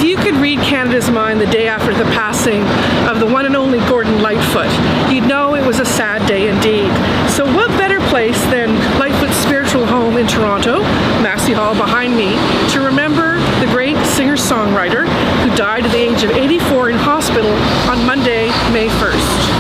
If you could read Canada's mind the day after the passing of the one and only Gordon Lightfoot, you'd know it was a sad day indeed. So what better place than Lightfoot's spiritual home in Toronto, Massey Hall behind me, to remember the great singer-songwriter who died at the age of 84 in hospital on Monday, May 1st.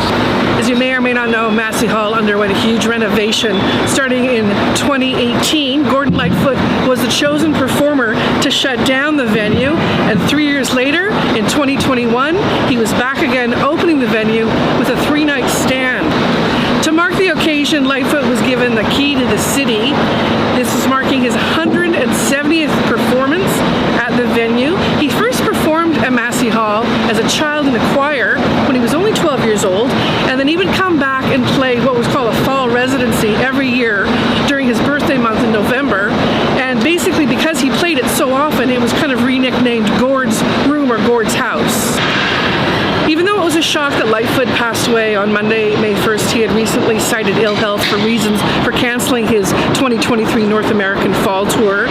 As you may or may not know, Massey Hall underwent a huge renovation starting in 2018. Gordon Lightfoot was the chosen performer to shut down the venue, and 3 years later, in 2021, he was back again opening the venue with a 3-night stand. To mark the occasion, Lightfoot was given the key to the city. This was marking his 170th performance at the venue. He first performed at Massey Hall as a child in a choir when he was only 12 years old, and then he would come back and play what was called a fall residency every year during his birthday month in November. And basically, because he played it so often, it was kind of re-nicknamed Gord's Room or Gord's House. Even though it was a shock that Lightfoot passed away on Monday, May 1st, he had recently cited ill health for reasons for cancelling his 2023 North American Fall Tour.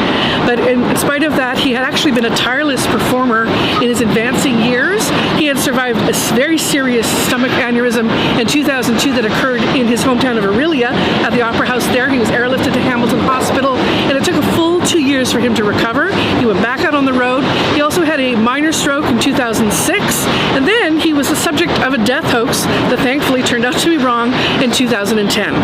But in spite of that, he had actually been a tireless performer in his advancing years. He had survived a very serious stomach aneurysm in 2002 that occurred in his hometown of Orillia at the Opera House there. He was airlifted to Hamilton Hospital, and it took a full 2 years for him to recover. He went back out on the road. He also had a minor stroke in 2006, and then he was the subject of a death hoax that thankfully turned out to be wrong in 2010.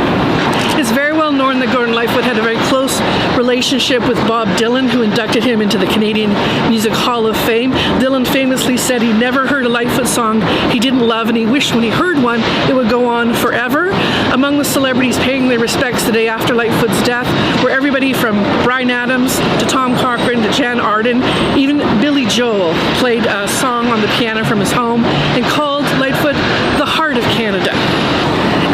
It's very well known that Gordon Lightfoot had a very close relationship with Bob Dylan, who inducted him into the Canadian Music Hall of Fame. Dylan famously said he never heard a Lightfoot song he didn't love, and he wished when he heard one it would go on forever. Among the celebrities paying their respects the day after Lightfoot's death were everybody from Bryan Adams to Tom Cochrane to Jan Arden. Even Billy Joel played a song on the piano from his home and called Lightfoot the heart of Canada.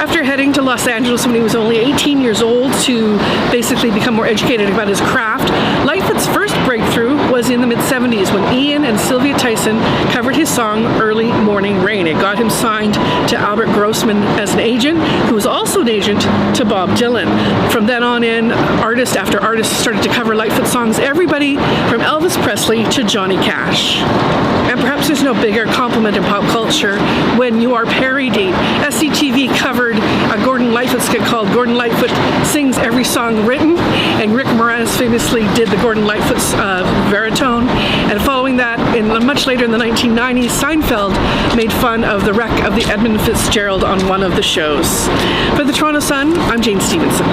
After heading to Los Angeles when he was only 18 years old to basically become more educated about his craft, Lightfoot's first breakthrough was in the mid-70s when Ian and Sylvia Tyson covered his song Early Morning Rain. It got him signed to Albert Grossman as an agent, who was also an agent to Bob Dylan. From then on in, artist after artist started to cover Lightfoot songs, everybody from Elvis Presley to Johnny Cash. And perhaps there's no bigger compliment in pop culture when you are parodied. SCTV covered a Gordon Lightfoot skit called Gordon Lightfoot Sings Every Song Written, and Rick Moranis famously did the Gordon Lightfoot's baritone. And following that, much later in the 1990s, Seinfeld made fun of the wreck of the Edmund Fitzgerald on one of the shows. For the Toronto Sun, I'm Jane Stevenson.